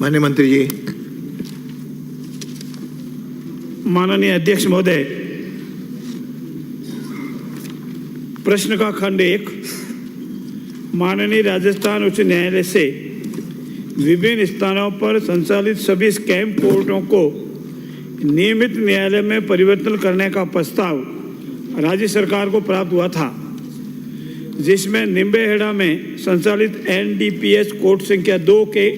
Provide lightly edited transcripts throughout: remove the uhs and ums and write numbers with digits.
माननीय मंत्री जी। माननीय अध्यक्ष महोदय, प्रश्न का खंड 1 माननीय राजस्थान उच्च न्यायालय से विभिन्न स्थानों पर संचालित सभी कैंप कोर्टों को नियमित न्यायालय में परिवर्तन करने का प्रस्ताव राज्य सरकार को प्राप्त हुआ था, जिसमें निम्बेहेड़ा में संचालित एनडीपीएस कोर्ट संख्या 2 के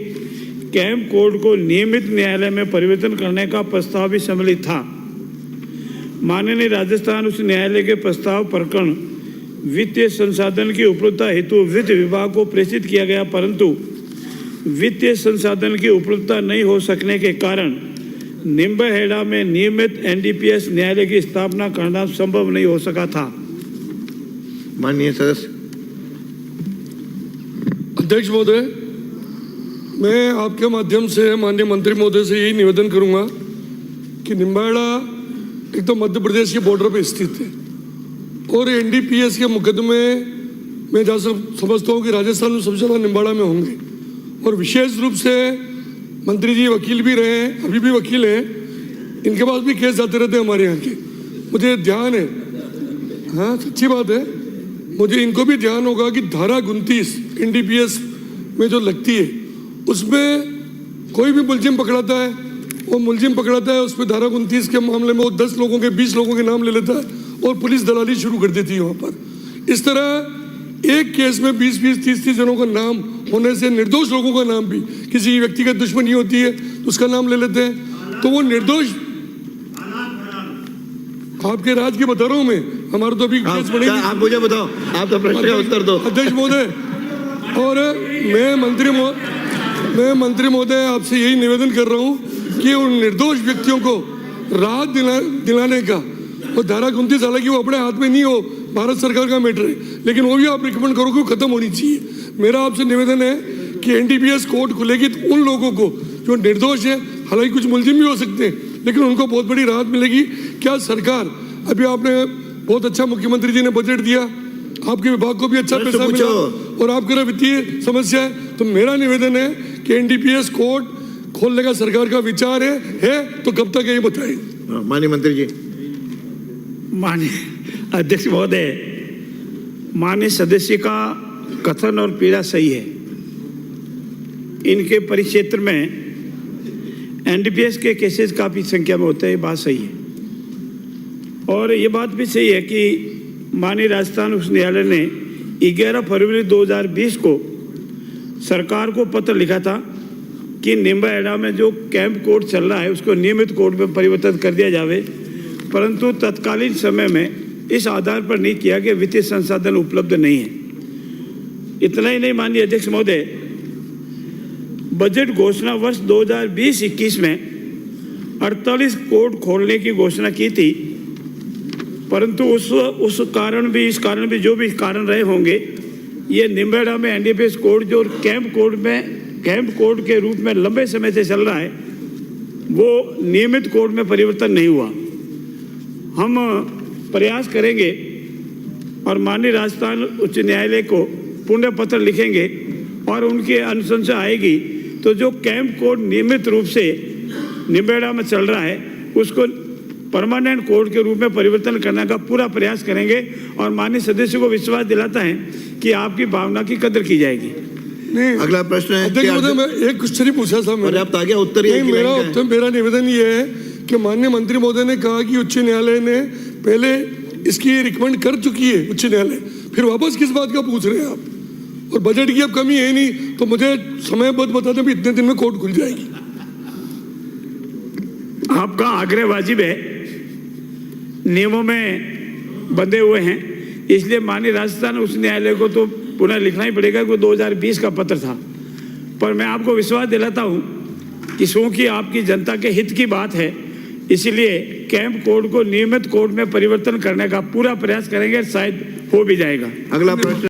कैंप कोर्ट को नियमित न्यायालय में परिवर्तन करने का प्रस्ताव भी सम्मिलित था। माननीय राजस्थान उच्च न्यायालय के प्रस्ताव प्रकरण वित्तीय संसाधन की उपलब्धता हेतु वित्त विभाग को प्रेषित किया गया, परंतु वित्तीय संसाधन की उपलब्धता नहीं हो सकने के कारण निम्बेहेड़ा में नियमित एनडीपीएस न्यायालय की स्थापना करना संभव नहीं हो सका था। माननीय सदस्य। अध्यक्ष महोदय, मैं आपके माध्यम से माननीय मंत्री महोदय से यही निवेदन करूंगा कि निम्बेहेड़ा एक तो मध्य प्रदेश के बॉर्डर पर स्थित है और एनडीपीएस के मुकदमे मैं जहाँ समझता हूँ कि राजस्थान में सबसे ज़्यादा निम्बेहेड़ा में होंगे, और विशेष रूप से मंत्री जी वकील भी रहे हैं, अभी भी वकील हैं, इनके पास भी केस जाते रहते हैं हमारे यहाँ के, मुझे ध्यान है। हाँ, सच्ची बात है, मुझे इनको भी ध्यान होगा कि धारा 29 एनडीपीएस में जो लगती है उसमें कोई भी मुलजिम पकड़ाता है, वो मुलजिम पकड़ाता है, उस पर धारा 29 के मामले में वो 10 लोगों के 20 लोगों के नाम ले लेता है और पुलिस दलाली शुरू कर देती है वहाँ पर। इस तरह एक केस में 20-20, 30-30 जनों का नाम होने से निर्दोष लोगों का नाम भी, किसी व्यक्तिगत दुश्मनी होती है तो उसका नाम ले लेते हैं, तो वो निर्दोष। आपके राज्य की बता रहा हूँ मैं, हमारा तो अभी केस बढ़ेगी। आप मुझे बताओ, आप तो प्रश्न का उत्तर दो। अध्यक्ष महोदय, और मैं मंत्री महोदय आपसे यही निवेदन कर रहा हूँ कि उन निर्दोष व्यक्तियों को राहत दिलाने का, और धारा 29 हालांकि वो अपने हाथ में नहीं हो, भारत सरकार का मैटर है, लेकिन वो भी आप रिकमेंड करो कि खत्म होनी चाहिए। मेरा आपसे निवेदन है कि एनडीपीएस कोर्ट खुलेगी तो उन लोगों को जो निर्दोष है, हालांकि कुछ मुलजिम भी हो सकते हैं, लेकिन उनको बहुत बड़ी राहत मिलेगी। क्या सरकार, अभी आपने बहुत अच्छा मुख्यमंत्री जी ने बजट दिया, आपके विभाग को भी अच्छा पैसा मिला और आपके वित्तीय समस्या है, तो मेरा निवेदन है कि एनडीपीएस कोर्ट खोलने का सरकार का विचार है तो कब तक ये बताएं। माननीय मंत्री जी। माननीय अध्यक्ष महोदय, माननीय सदस्य का कथन और पीड़ा सही है। इनके परिक्षेत्र में एनडीपीएस के केसेस काफ़ी संख्या में होते हैं, ये बात सही है, और ये बात भी सही है कि माननीय राजस्थान उच्च न्यायालय ने 11 फरवरी 2020 को सरकार को पत्र लिखा था कि निम्बेहेड़ा में जो कैंप कोर्ट चल रहा है उसको नियमित कोर्ट में परिवर्तित कर दिया जावे, परंतु तत्कालीन समय में इस आधार पर नहीं किया कि वित्तीय संसाधन उपलब्ध नहीं है। इतना ही नहीं, माननीय अध्यक्ष महोदय, बजट घोषणा वर्ष 2020-21 में 48 कोर्ट खोलने की घोषणा की थी, परंतु इस कारण भी जो भी कारण रहे होंगे, ये निम्बेहेड़ा में एनडीपीएस कोर्ट जो कैंप कोर्ट के रूप में लंबे समय से चल रहा है, वो नियमित कोर्ट में परिवर्तन नहीं हुआ। हम प्रयास करेंगे और माननीय राजस्थान उच्च न्यायालय को पुनः पत्र लिखेंगे और उनकी अनुशंसा आएगी तो जो कैंप कोर्ट नियमित रूप से निम्बेहेड़ा में चल रहा है उसको परमानेंट कोर्ट के रूप में परिवर्तन करने का पूरा प्रयास करेंगे, और माननीय सदस्य को विश्वास दिलाता है कि आपकी भावना की कदर की जाएगी। नहीं, अगला प्रश्न है। अध्यक्ष महोदय, मैं एक क्वेश्चन ही पूछा था, मेरा निवेदन ये है कि माननीय मंत्री महोदय ने कहा कि उच्च न्यायालय ने पहले इसकी रिकमेंड कर चुकी है उच्च न्यायालय, फिर वापस किस बात का पूछ रहे हैं आप? और बजट की अब कमी है नहीं, तो मुझे समय बता दें इतने दिन में कोर्ट खुल जाएगी। आपका आग्रह वाजिब है, नियमों में बंधे हुए हैं, इसलिए माननीय राजस्थान उच्च न्यायालय को तो पुनः लिखना ही पड़ेगा कि 2020 का पत्र था, पर मैं आपको विश्वास दिलाता हूं कि क्योंकि आपकी जनता के हित की बात है, इसलिए कैंप कोर्ट को नियमित कोर्ट में परिवर्तन करने का पूरा प्रयास करेंगे, शायद हो भी जाएगा। अगला प्रश्न।